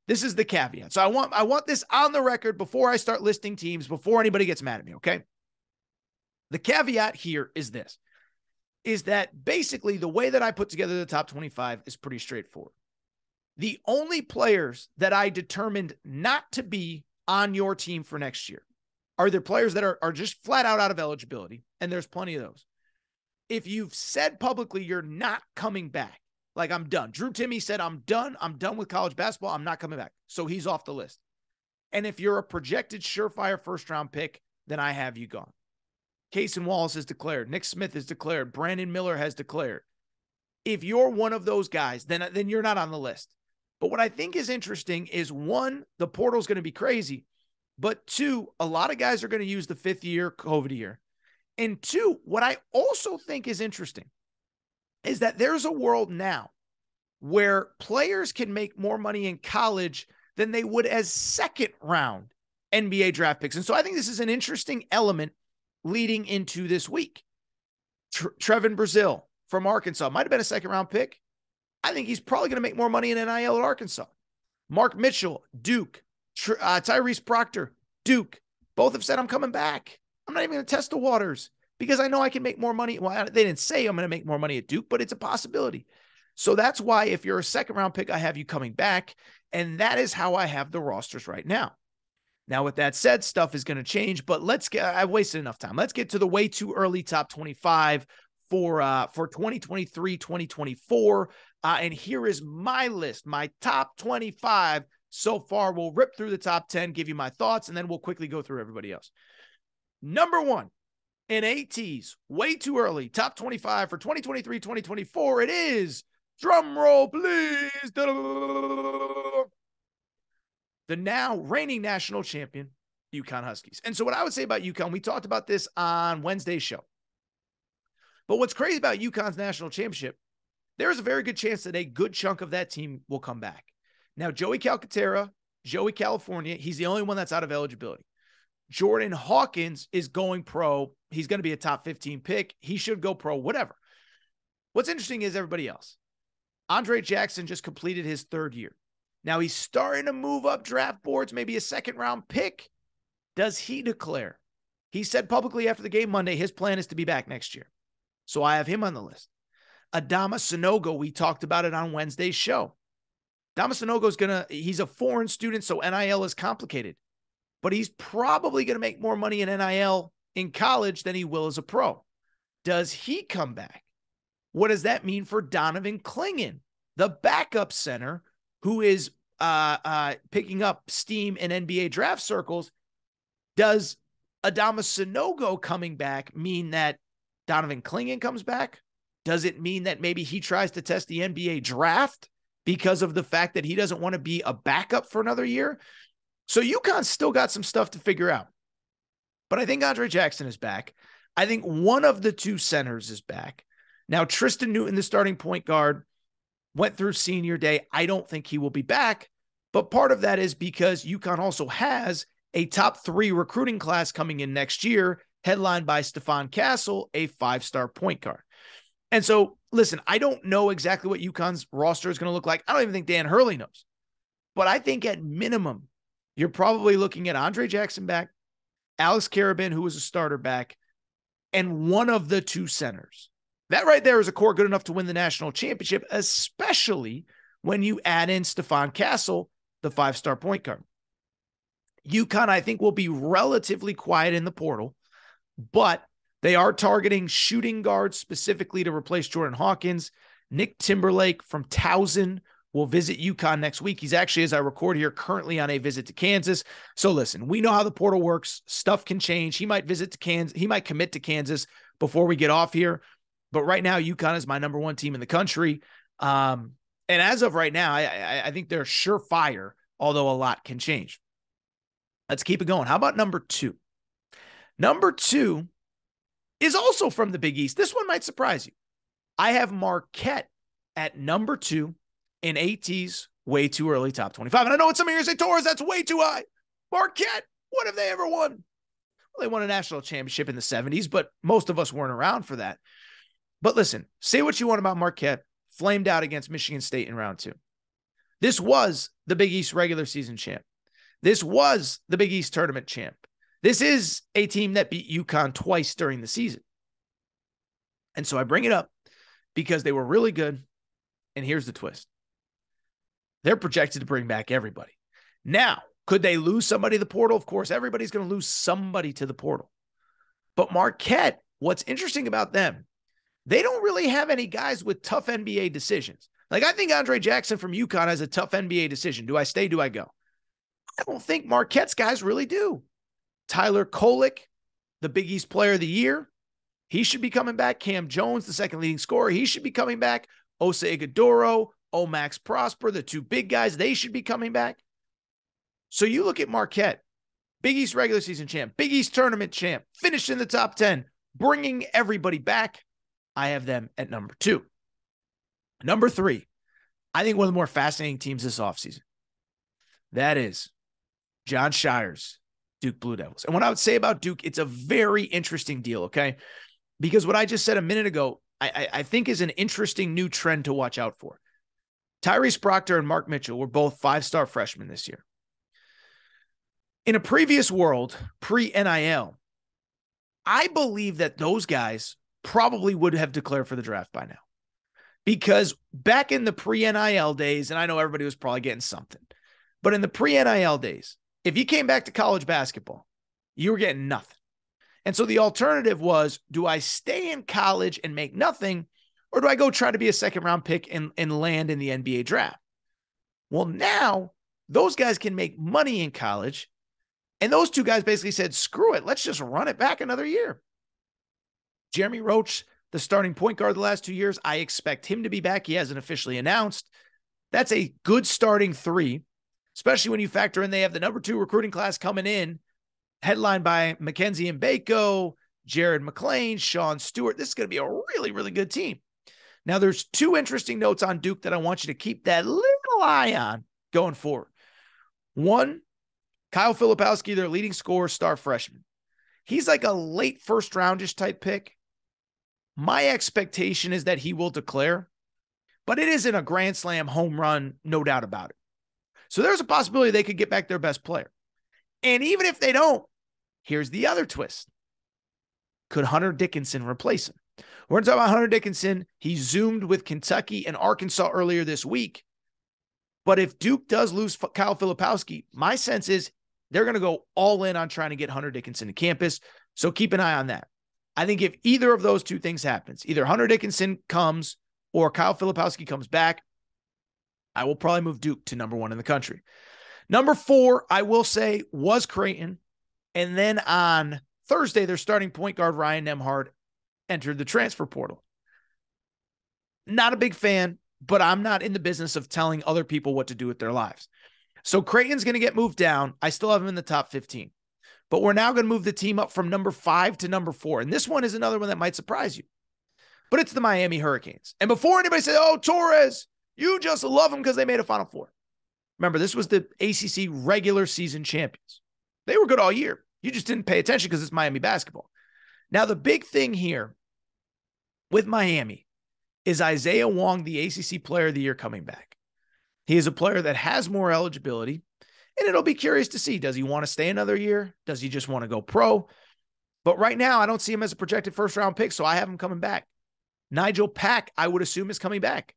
This is the caveat. So I want this on the record before I start listing teams, before anybody gets mad at me, okay? The caveat here is this, is that basically the way that I put together the top 25 is pretty straightforward. The only players that I determined not to be on your team for next year are the players that are just flat out of eligibility, and there's plenty of those. If you've said publicly you're not coming back, like I'm done. Drew Timme said, I'm done with college basketball. I'm not coming back. So he's off the list. And if you're a projected surefire first-round pick, then I have you gone. Cason Wallace is declared. Nick Smith is declared. Brandon Miller has declared. If you're one of those guys, then you're not on the list. But what I think is interesting is, one, the portal is going to be crazy. But two, a lot of guys are going to use the fifth year COVID year. And two, what I also think is interesting is that there's a world now where players can make more money in college than they would as second round NBA draft picks. And so I think this is an interesting element leading into this week. Trevin Brazile from Arkansas might have been a second round pick. I think he's probably going to make more money in NIL at Arkansas. Mark Mitchell, Duke. Tyrese Proctor, Duke. Both have said, I'm coming back. I'm not even going to test the waters because I know I can make more money. Well, they didn't say I'm going to make more money at Duke, but it's a possibility. So that's why if you're a second round pick, I have you coming back. And that is how I have the rosters right now. Now, with that said, stuff is going to change, but I've wasted enough time. Let's get to the way too early top 25 for 2023, 2024. And here is my list, my top 25 so far. We'll rip through the top 10, give you my thoughts, and then we'll quickly go through everybody else. Number one, in ATs, way too early, top 25 for 2023, 2024, it is, drum roll, please, the now reigning national champion, UConn Huskies. And so what I would say about UConn, we talked about this on Wednesday's show. But what's crazy about UConn's national championship, there's a very good chance that a good chunk of that team will come back. Now, Joey Calcaterra, Joey California, he's the only one that's out of eligibility. Jordan Hawkins is going pro. He's going to be a top 15 pick. He should go pro, whatever. What's interesting is everybody else. Andre Jackson just completed his third year. Now he's starting to move up draft boards, maybe a second round pick. Does he declare? He said publicly after the game Monday, his plan is to be back next year. So I have him on the list. Adama Sanogo, we talked about it on Wednesday's show. Adama Sanogo's he's a foreign student, so NIL is complicated. But he's probably going to make more money in NIL in college than he will as a pro. Does he come back? What does that mean for Donovan Clingan, the backup center who is picking up steam in NBA draft circles? Does Adama Sanogo coming back mean that Donovan Clingan comes back? Does it mean that maybe he tries to test the NBA draft because of the fact that he doesn't want to be a backup for another year? So UConn's still got some stuff to figure out. But I think Andre Jackson is back. I think one of the two centers is back. Now, Tristan Newton, the starting point guard, went through senior day. I don't think he will be back. But part of that is because UConn also has a top 3 recruiting class coming in next year, headlined by Stephon Castle, a 5-star point guard. And so, listen, I don't know exactly what UConn's roster is going to look like. I don't even think Dan Hurley knows. But I think at minimum, you're probably looking at Andre Jackson back, Alex Karabin, who was a starter, back, and one of the two centers. That right there is a core good enough to win the national championship, especially when you add in Stephon Castle, the 5-star point guard. UConn, I think, will be relatively quiet in the portal, but they are targeting shooting guards specifically to replace Jordan Hawkins. Nick Timberlake from Towson will visit UConn next week. He's actually, as I record here, currently on a visit to Kansas. So listen, we know how the portal works. Stuff can change. He might visit to Kansas. He might commit to Kansas before we get off here. But right now, UConn is my number 1 team in the country. And as of right now, I think they're surefire, although a lot can change. Let's keep it going. How about number 2? Number 2 is also from the Big East. This one might surprise you. I have Marquette at number 2 in AT's way too early top 25. And I know what some of you say, Torres, that's way too high. Marquette, what have they ever won? Well, they won a national championship in the 70s, but most of us weren't around for that. But listen, say what you want about Marquette, flamed out against Michigan State in round 2. This was the Big East regular season champ. This was the Big East tournament champ. This is a team that beat UConn twice during the season. And so I bring it up because they were really good. And here's the twist. They're projected to bring back everybody. Now, could they lose somebody to the portal? Of course, everybody's going to lose somebody to the portal. But Marquette, what's interesting about them, they don't really have any guys with tough NBA decisions. Like, I think Andre Jackson from UConn has a tough NBA decision. Do I stay? Do I go? I don't think Marquette's guys really do. Tyler Kolek, the Big East Player of the Year, he should be coming back. Cam Jones, the second leading scorer, he should be coming back. Osa Ighodaro, Max Prosper, the two big guys, they should be coming back. So you look at Marquette, Big East regular season champ, Big East tournament champ, finished in the top 10, bringing everybody back. I have them at number 2. Number 3, I think one of the more fascinating teams this offseason. That is Jon Scheyer's Duke Blue Devils. And what I would say about Duke, it's a very interesting deal, okay? Because what I just said a minute ago, I think is an interesting new trend to watch out for. Tyrese Proctor and Mark Mitchell were both 5-star freshmen this year. In a previous world, pre-NIL, I believe that those guys probably would have declared for the draft by now. Because back in the pre-NIL days, and I know everybody was probably getting something, but in the pre-NIL days, if you came back to college basketball, you were getting nothing. And so the alternative was, do I stay in college and make nothing, or do I go try to be a second-round pick and land in the NBA draft? Well, now those guys can make money in college, and those two guys basically said, screw it, let's just run it back another year. Jeremy Roach, the starting point guard the last 2 years, I expect him to be back. He hasn't officially announced. That's a good starting 3, especially when you factor in they have the number 2 recruiting class coming in, headlined by Mackenzie Mbako, Jared McClain, Sean Stewart. This is going to be a really, really good team. Now, there's 2 interesting notes on Duke that I want you to keep that little eye on going forward. 1, Kyle Filipowski, their leading scorer, star freshman. He's like a late first roundish type pick. My expectation is that he will declare, but it isn't a grand slam home run, no doubt about it. So there's a possibility they could get back their best player. And even if they don't, here's the other twist. Could Hunter Dickinson replace him? We're going to talk about Hunter Dickinson. He zoomed with Kentucky and Arkansas earlier this week. But if Duke does lose Kyle Filipowski, my sense is they're going to go all in on trying to get Hunter Dickinson to campus. So keep an eye on that. I think if either of those 2 things happens, either Hunter Dickinson comes or Kyle Filipowski comes back, I will probably move Duke to number 1 in the country. Number 4, I will say, was Creighton. And then on Thursday, their starting point guard, Ryan Nembhard, entered the transfer portal. Not a big fan, but I'm not in the business of telling other people what to do with their lives. So Creighton's going to get moved down. I still have him in the top 15. But we're now going to move the team up from number 5 to number 4. And this one is another one that might surprise you. But it's the Miami Hurricanes. And before anybody says, oh, Torres, you just love them because they made a Final Four. Remember, this was the ACC regular season champions. They were good all year. You just didn't pay attention because it's Miami basketball. Now, the big thing here with Miami is Isaiah Wong, the ACC Player of the Year, coming back. He is a player that has more eligibility, and it'll be curious to see. Does he want to stay another year? Does he just want to go pro? But right now, I don't see him as a projected first-round pick, so I have him coming back. Nigel Pack, I would assume, is coming back.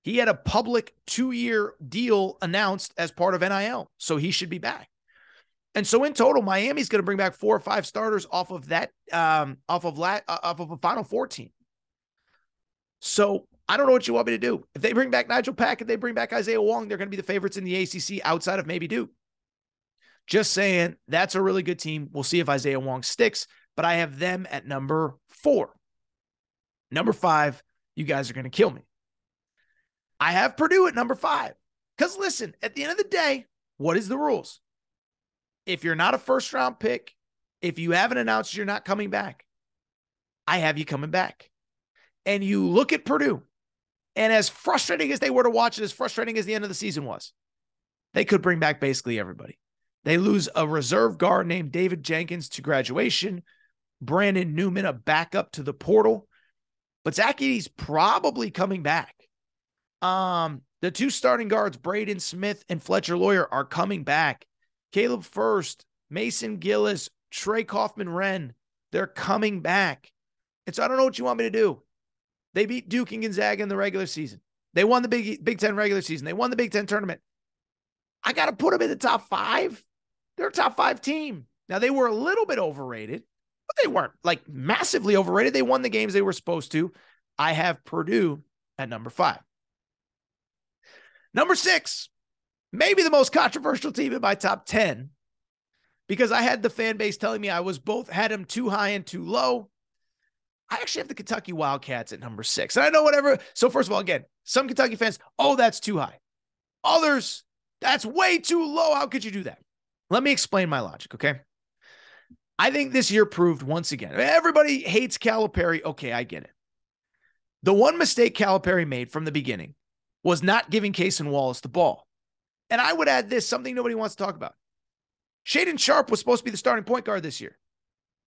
He had a public 2-year deal announced as part of NIL, so he should be back. And so in total, Miami's going to bring back 4 or 5 starters off of that, off of a Final Four team. So I don't know what you want me to do. If they bring back Nigel Pack, if they bring back Isaiah Wong, they're going to be the favorites in the ACC outside of maybe Duke. Just saying, that's a really good team. We'll see if Isaiah Wong sticks, but I have them at number 4. Number 5, you guys are going to kill me. I have Purdue at number 5. Because listen, at the end of the day, what is the rules? If you're not a first-round pick, if you haven't announced you're not coming back, I have you coming back. And you look at Purdue, and as frustrating as they were to watch it, as frustrating as the end of the season was, they could bring back basically everybody. They lose a reserve guard named David Jenkins to graduation, Brandon Newman, a backup to the portal, but Zach Edey's probably coming back. The two starting guards, Braden Smith and Fletcher Lawyer, are coming back. Caleb First, Mason Gillis, Trey Kaufman-Wren, they're coming back. And so I don't know what you want me to do. They beat Duke and Gonzaga in the regular season. They won the Big Ten regular season. They won the Big Ten tournament. I got to put them in the top 5. They're a top 5 team. Now, they were a little bit overrated, but they weren't like massively overrated. They won the games they were supposed to. I have Purdue at number 5. Number 6, maybe the most controversial team in my top 10, because I had the fan base telling me I was had them too high and too low. I actually have the Kentucky Wildcats at number 6. And I know whatever. So first of all, again, some Kentucky fans, oh, that's too high. Others, that's way too low. How could you do that? Let me explain my logic, okay? I think this year proved once again, everybody hates Calipari. Okay, I get it. The one mistake Calipari made from the beginning was not giving Cason Wallace the ball. And I would add this, something nobody wants to talk about. Shaedon Sharpe was supposed to be the starting point guard this year.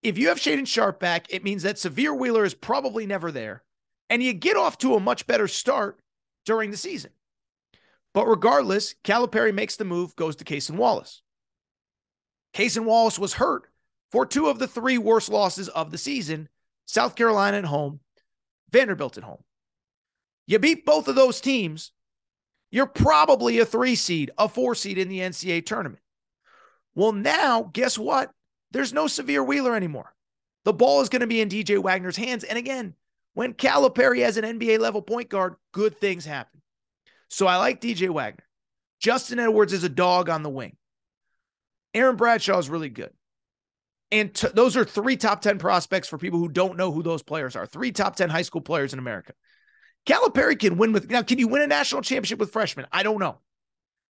If you have Shaedon Sharpe back, it means that Severe Wheeler is probably never there, and you get off to a much better start during the season. But regardless, Calipari makes the move, goes to Cason Wallace. Cason Wallace was hurt for 2 of the 3 worst losses of the season, South Carolina at home, Vanderbilt at home. You beat both of those teams, you're probably a 3 seed, a 4 seed in the NCAA tournament. Well, now, guess what? There's no Severe Wheeler anymore. The ball is going to be in DJ Wagner's hands. And again, when Calipari has an NBA-level point guard, good things happen. So I like DJ Wagner. Justin Edwards is a dog on the wing. Aaron Bradshaw is really good. And those are 3 top 10 prospects for people who don't know who those players are. 3 top 10 high school players in America. Calipari can win with, now, can you win a national championship with freshmen? I don't know.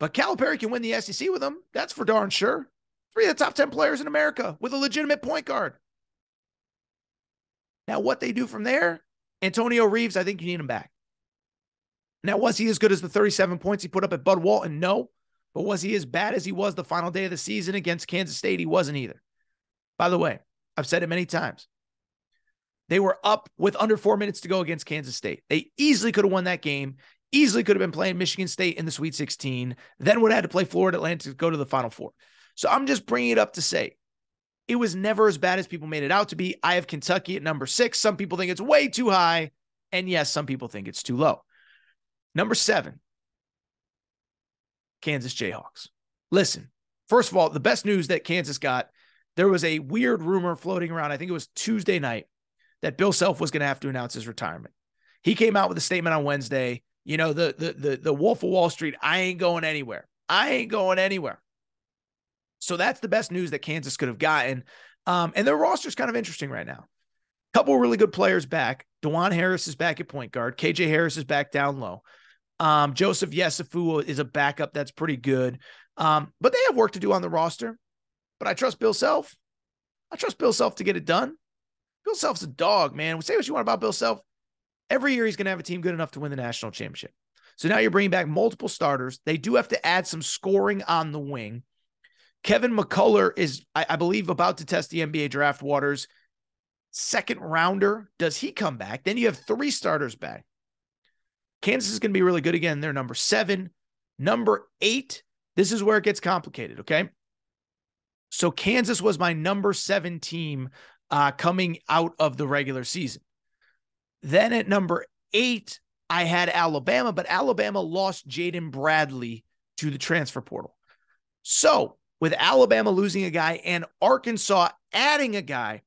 But Calipari can win the SEC with them. That's for darn sure. 3 of the top 10 players in America with a legitimate point guard. Now, what they do from there, Antonio Reeves, I think you need him back. Now, was he as good as the 37 points he put up at Bud Walton? No. But was he as bad as he was the final day of the season against Kansas State? He wasn't either. By the way, I've said it many times. They were up with under 4 minutes to go against Kansas State. They easily could have won that game, easily could have been playing Michigan State in the Sweet 16, then would have had to play Florida Atlantic to go to the Final Four. So I'm just bringing it up to say it was never as bad as people made it out to be. I have Kentucky at number 6. Some people think it's way too high. And yes, some people think it's too low. Number 7, Kansas Jayhawks. Listen, first of all, the best news that Kansas got, there was a weird rumor floating around. I think it was Tuesday night that Bill Self was going to have to announce his retirement. He came out with a statement on Wednesday. You know, the Wolf of Wall Street, I ain't going anywhere. I ain't going anywhere. So that's the best news that Kansas could have gotten. And their roster is kind of interesting right now. Couple of really good players back. DeJuan Harris is back at point guard. KJ Harris is back down low. Joseph Yesufu is a backup that's pretty good. But they have work to do on the roster. But I trust Bill Self. I trust Bill Self to get it done. Bill Self's a dog, man. Say what you want about Bill Self. Every year he's going to have a team good enough to win the national championship. So now you're bringing back multiple starters. They do have to add some scoring on the wing. Kevin McCullough is, I believe, about to test the NBA draft waters. Second rounder. Does he come back? Then you have 3 starters back. Kansas is going to be really good again. They're number 7. Number 8. This is where it gets complicated, okay? So Kansas was my number 7 team coming out of the regular season. Then at number 8, I had Alabama, but Alabama lost Jaden Bradley to the transfer portal. So with Alabama losing a guy and Arkansas adding a guy,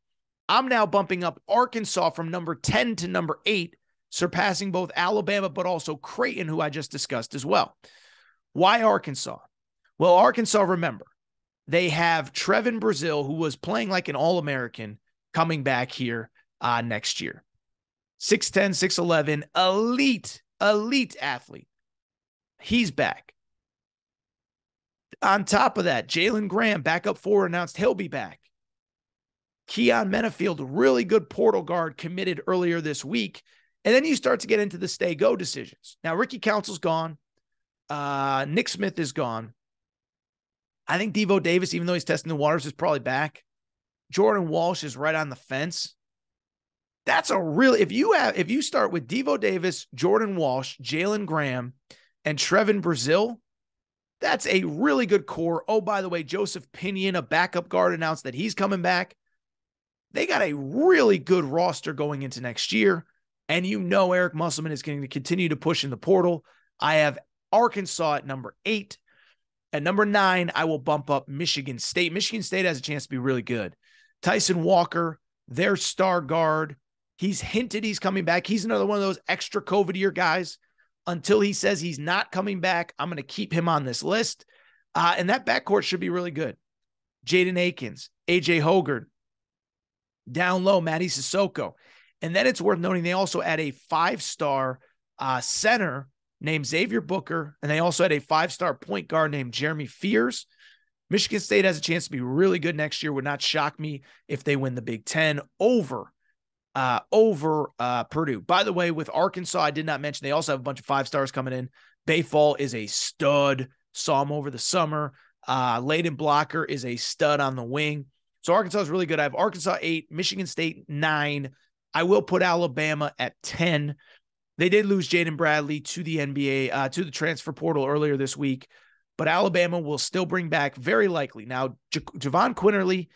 I'm now bumping up Arkansas from number 10 to number 8, surpassing both Alabama, but also Creighton, who I just discussed as well. Why Arkansas? Well, Arkansas, remember, they have Trevin Brazil, who was playing like an All-American, coming back here next year. 6'10", 6'11", elite athlete. He's back. On top of that, Jalen Graham, backup 4, announced he'll be back. Keon Menafield, really good portal guard, committed earlier this week. And then you start to get into the stay-go decisions. Now, Ricky Council's gone. Nick Smith is gone. I think Devo Davis, even though he's testing the waters, is probably back. Jordan Walsh is right on the fence. That's a real, if you start with Devo Davis, Jordan Walsh, Jalen Graham, and Trevin Brazil, that's a really good core. Oh, by the way, Joseph Pinion, a backup guard, announced that he's coming back. They got a really good roster going into next year. And Eric Musselman is going to continue to push in the portal. I have Arkansas at number 8. At number 9, I will bump up Michigan State. Michigan State has a chance to be really good. Tyson Walker, their star guard. He's hinted he's coming back. He's another one of those extra COVID year guys. Until he says he's not coming back, I'm going to keep him on this list. And that backcourt should be really good. Jaden Akins, AJ Hoggard. Down low, Matty Sissoko. And then it's worth noting they also add a 5-star center named Xavier Booker, and they also had a 5-star point guard named Jeremy Fears. Michigan State has a chance to be really good next year. Would not shock me if they win the Big Ten over Purdue. By the way, with Arkansas, I did not mention they also have a bunch of 5-stars coming in. Bayfall is a stud. Saw him over the summer. Layden Blocker is a stud on the wing. So Arkansas is really good. I have Arkansas 8, Michigan State 9. I will put Alabama at 10. They did lose Jaden Bradley to the NBA, to the transfer portal earlier this week, but Alabama will still bring back, very likely. Now, Javon Quinterly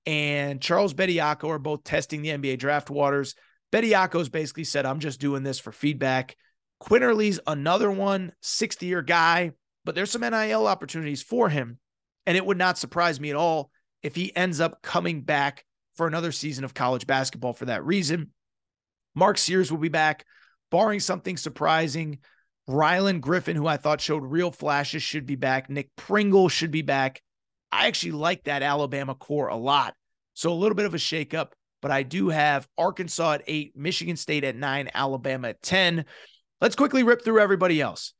and Charles Bediako are both testing the NBA draft waters. Bediako's basically said, I'm just doing this for feedback. Quinterly's another one, 6th-year guy, but there's some NIL opportunities for him, and it would not surprise me at all if he ends up coming back for another season of college basketball for that reason. Mark Sears will be back, barring something surprising. Rylan Griffin, who I thought showed real flashes, should be back. Nick Pringle should be back. I actually like that Alabama core a lot. So a little bit of a shakeup, but I do have Arkansas at 8, Michigan State at 9, Alabama at 10. Let's quickly rip through everybody else.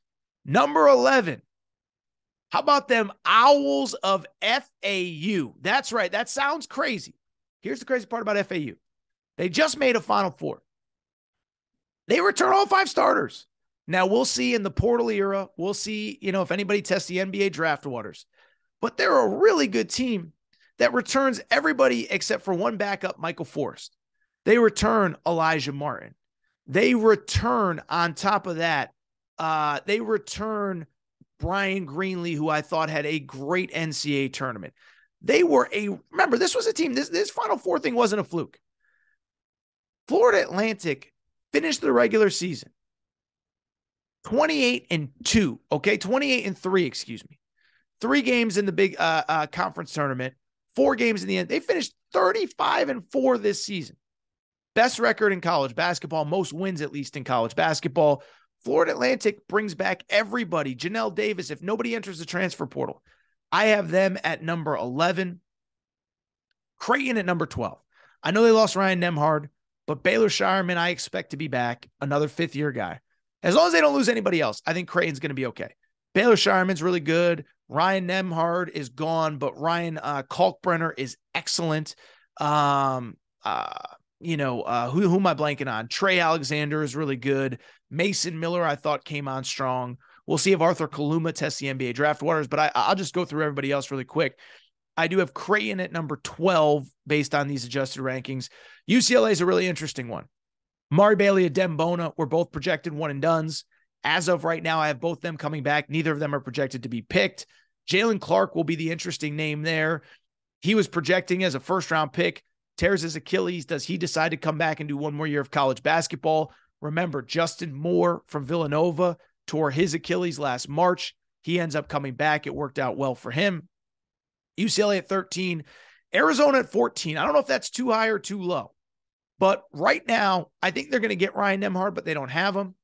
Number 11. How about them Owls of FAU? That's right. That sounds crazy. Here's the crazy part about FAU. They just made a Final Four. They return all 5 starters. Now, we'll see in the portal era. We'll see, if anybody tests the NBA draft waters. But they're a really good team that returns everybody except for one backup, Michael Forrest. They return Elijah Martin. They return, on top of that, they return Brian Greenlee, who I thought had a great NCAA tournament. Remember, this was a team, this Final Four thing wasn't a fluke. Florida Atlantic finished the regular season 28-2, okay? 28-3, excuse me. 3 games in the big conference tournament, 4 games in the end. They finished 35-4 this season. Best record in college basketball, most wins at least in college basketball. Florida Atlantic brings back everybody. Janelle Davis, if nobody enters the transfer portal. I have them at number 11. Creighton at number 12. I know they lost Ryan Nemhard, but Baylor Shireman I expect to be back, another 5th-year guy. As long as they don't lose anybody else, I think Creighton's going to be okay. Baylor Shireman's really good. Ryan Nemhard is gone, but Ryan Kalkbrenner is excellent. Who am I blanking on? Trey Alexander is really good. Mason Miller, I thought, came on strong. We'll see if Arthur Kaluma tests the NBA draft waters, but I'll just go through everybody else really quick. I do have Creighton at number 12 based on these adjusted rankings. UCLA is a really interesting one. Mari Bailey and Dem Bona were both projected one and dones. As of right now, I have both them coming back. Neither of them are projected to be picked. Jalen Clark will be the interesting name there. He was projecting as a first-round pick, tears his Achilles. Does he decide to come back and do one more year of college basketball? Remember, Justin Moore from Villanova tore his Achilles last March. He ends up coming back. It worked out well for him. UCLA at 13, Arizona at 14. I don't know if that's too high or too low, but right now, I think they're going to get Ryan Nemhard, but they don't have him.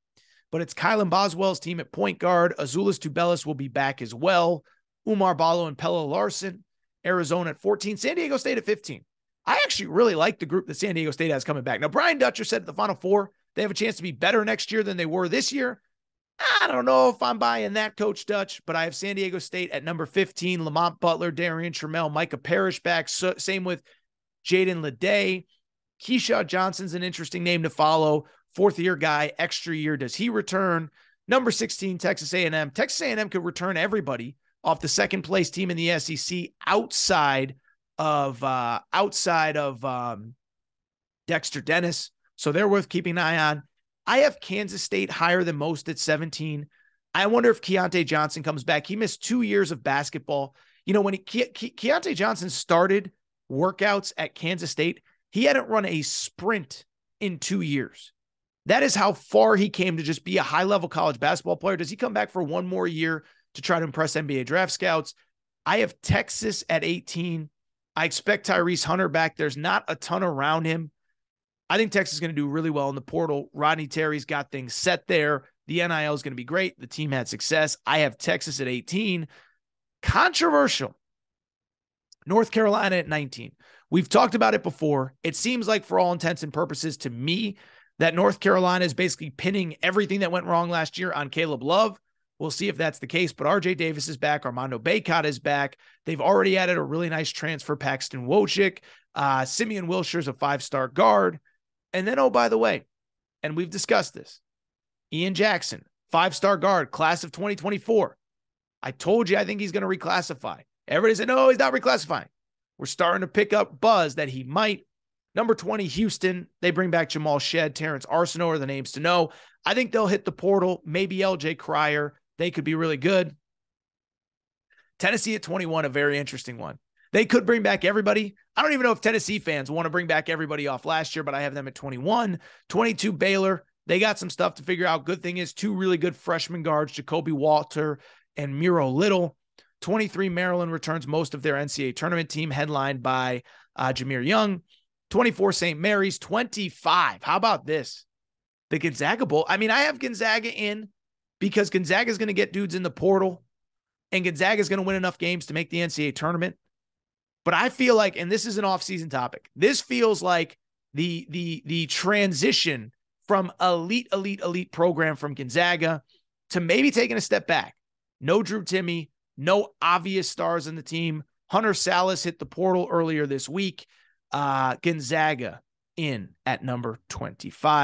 But it's Kylan Boswell's team at point guard. Azuolas Tubelis will be back as well. Umar Ballo and Pella Larson. Arizona at 14. San Diego State at 15. I actually really like the group that San Diego State has coming back. Now, Brian Dutcher said at the Final Four, they have a chance to be better next year than they were this year. I don't know if I'm buying that, Coach Dutch, but I have San Diego State at number 15. Lamont Butler, Darian Trammell, Micah Parrish back. Same with Jaden Leday. Keyshawn Johnson's an interesting name to follow. 4th-year guy, extra year. Does he return? Number 16, Texas A&M. Texas A&M could return everybody off the second-place team in the SEC outside of Dexter Dennis. So they're worth keeping an eye on. I have Kansas State higher than most at 17. I wonder if Keontae Johnson comes back. He missed 2 years of basketball. You know, when Keontae Johnson started workouts at Kansas State, he hadn't run a sprint in 2 years. That is how far he came to just be a high-level college basketball player. Does he come back for one more year to try to impress NBA draft scouts? I have Texas at 18. I expect Tyrese Hunter back. There's not a ton around him. I think Texas is going to do really well in the portal. Rodney Terry's got things set there. The NIL is going to be great. The team had success. I have Texas at 18. Controversial. North Carolina at 19. We've talked about it before. It seems like, for all intents and purposes, to me, that North Carolina is basically pinning everything that went wrong last year on Caleb Love. We'll see if that's the case, but RJ Davis is back. Armando Bacot is back. They've already added a really nice transfer, Paxton Wojcik. Simeon Wilshire's a 5-star guard. And then, oh, by the way, and we've discussed this, Ian Jackson, 5-star guard, class of 2024. I told you I think he's going to reclassify. Everybody said, no, he's not reclassifying. We're starting to pick up buzz that he might. Number 20, Houston. They bring back Jamal Shedd, Terrence Arsenault are the names to know. I think they'll hit the portal. Maybe LJ Cryer. They could be really good. Tennessee at 21, a very interesting one. They could bring back everybody. I don't even know if Tennessee fans want to bring back everybody off last year, but I have them at 21. 22, Baylor. They got some stuff to figure out. Good thing is 2 really good freshman guards, Jacoby Walter and Miro Little. 23, Maryland returns most of their NCAA tournament team, headlined by Jameer Young. 24, St. Mary's. 25, how about this? The Gonzaga Bowl. I mean, I have Gonzaga in because Gonzaga is going to get dudes in the portal, and Gonzaga is going to win enough games to make the NCAA tournament. But I feel like, and this is an off-season topic, this feels like the transition from elite program from Gonzaga to maybe taking a step back. No Drew Timme, no obvious stars in the team. Hunter Salas hit the portal earlier this week. Gonzaga in at number 25.